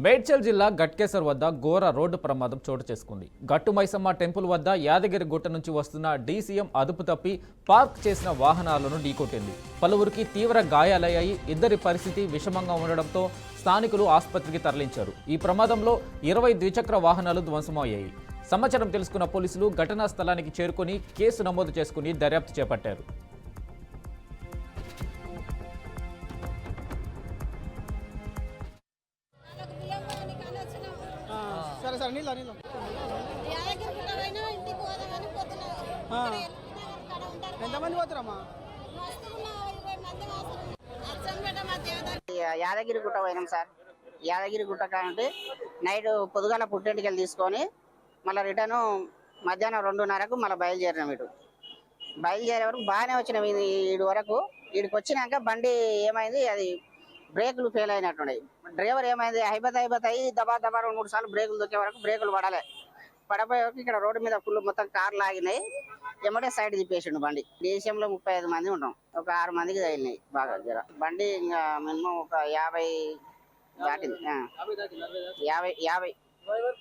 మేడ్చల్ జిల్లా గట్కేసర్ వద్ద ఘోర రోడ్డు ప్రమాదం చోటు చేసుకుంది. గట్టు మైసమ్మ టెంపుల్ వద్ద యాదగిరి గుట్ట నుంచి వస్తున్న డీసీఎం అదుపు తప్పి పార్క్ చేసిన వాహనాలను ఢీకొట్టింది. పలువురికి తీవ్ర గాయాలయ్యాయి. ఇద్దరి పరిస్థితి విషమంగా ఉండడంతో స్థానికులు ఆసుపత్రికి తరలించారు. ఈ ప్రమాదంలో 20 ద్విచక్ర వాహనాలు ధ్వంసమయ్యాయి. సమాచారం తెలుసుకున్న పోలీసులు ఘటనా స్థలానికి చేరుకుని కేసు నమోదు చేసుకుని దర్యాప్తు చేపట్టారు. సరే సరే నీళ్ళు నీళ్ళు ఎంతమంది పోతారమ్మా? యాదగిరి గుట్ట పోయినాం సార్. యాదగిరి గుట్ట కాబట్టి నైట్ పొద్దుగాల పుట్టింటికి తీసుకొని మళ్ళీ రిటర్న్ మధ్యాహ్నం 2:30కు మళ్ళీ బయలుదేరినాం. బయలుదేరే వరకు బాగానే వచ్చినాం. ఈడు వరకు ఈడికి వచ్చినాక బండి ఏమైంది, అది బ్రేకులు ఫెయిల్ అయినట్టున్నాయి. డ్రైవర్ ఏమైంది, హైబత్ అయ్యి దబా 2-3 సార్లు బ్రేకులు దొక్కే వరకు బ్రేకులు పడపోయే వరకు ఇక్కడ రోడ్డు మీద ఫుల్ మొత్తం కార్లు ఆగినాయి. ఎమ్మటే సైడ్ తిప్పేసిండు బండి. దేశంలో 35 మంది ఉంటాం, ఒక 6 మందికి తగిలినాయి బాగా జర. బండి ఇంకా మినిమం ఒక 50 దాటింది. 50. డ్రైవర్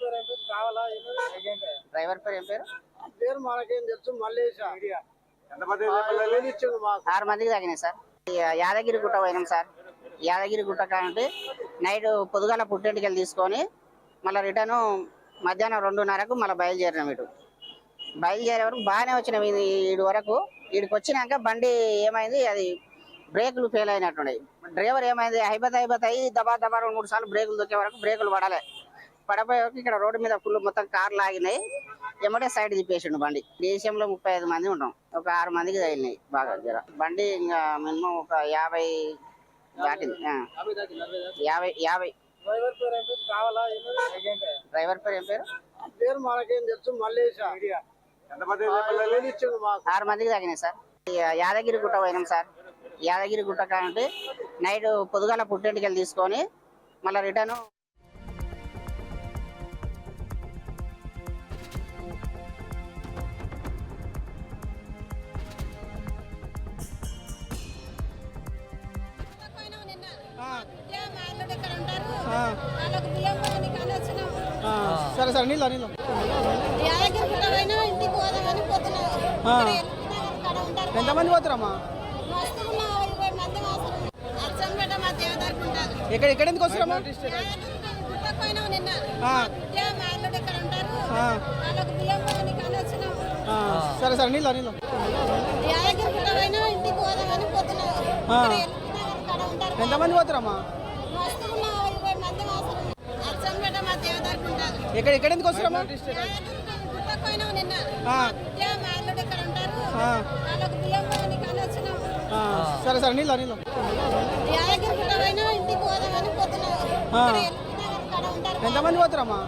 పేరు ఏం పేరు? మనకేం తెలుసు. మళ్ళీ 6 మందికి తగినాయి సార్. యాదగిరి గుట్ట పోయినాం సార్. యాదగిరి గుట్ట కాబట్టి నైట్ పొద్దుగాల పుట్టింటికి తీసుకొని మళ్ళీ రిటర్న్ మధ్యాహ్నం 2:30కు మళ్ళీ బయలుదేరినాం. బయలుదేరే వరకు బాగానే వచ్చినాం. ఈడు వరకు ఈడికి వచ్చినాక బండి ఏమైంది, అది బ్రేకులు ఫెయిల్ అయినట్టున్నాయి. డ్రైవర్ ఏమైంది, హైబత్ అయ్యి దబా 2-3 సార్లు బ్రేకులు దొక్కే వరకు బ్రేకులు పడపోయే వరకు ఇక్కడ రోడ్డు మీద ఫుల్ మొత్తం కార్లు ఆగినాయి. ఎమ్మటే సైడ్ తిప్పేసిండు బండి. దేశంలో 35 మంది ఉంటాం, ఒక 6 మందికి తగిలినాయి బాగా జర. బండి ఇంకా మినిమం ఒక 50 దాటింది. 50. డ్రైవర్ పేరు ఏం పేరు? మనకేం తెలుసు. మళ్ళీ 6 మందికి తగినాయి సార్. యాదగిరి గుట్ట పోయినాం సార్. యాదగిరి గుట్ట కాబట్టి నైట్ పొద్దుగాల పుట్టింటికి తీసుకొని మళ్ళీ రిటర్న్ సరే సరే నీళ్ళు నీళ్ళు ఎంతమంది పోతారమ్మా? ఇక్కడ ఎందుకు వస్తారమ్మా? సరే సరే నీళ్ళు నీళ్ళు ఎంతమంది పోతారమ్మా? ఇక్కడ ఎందుకు వస్తారమ్మా? సరే సరే నీళ్ళు నీళ్ళు ఎంతమంది పోతారమ్మా?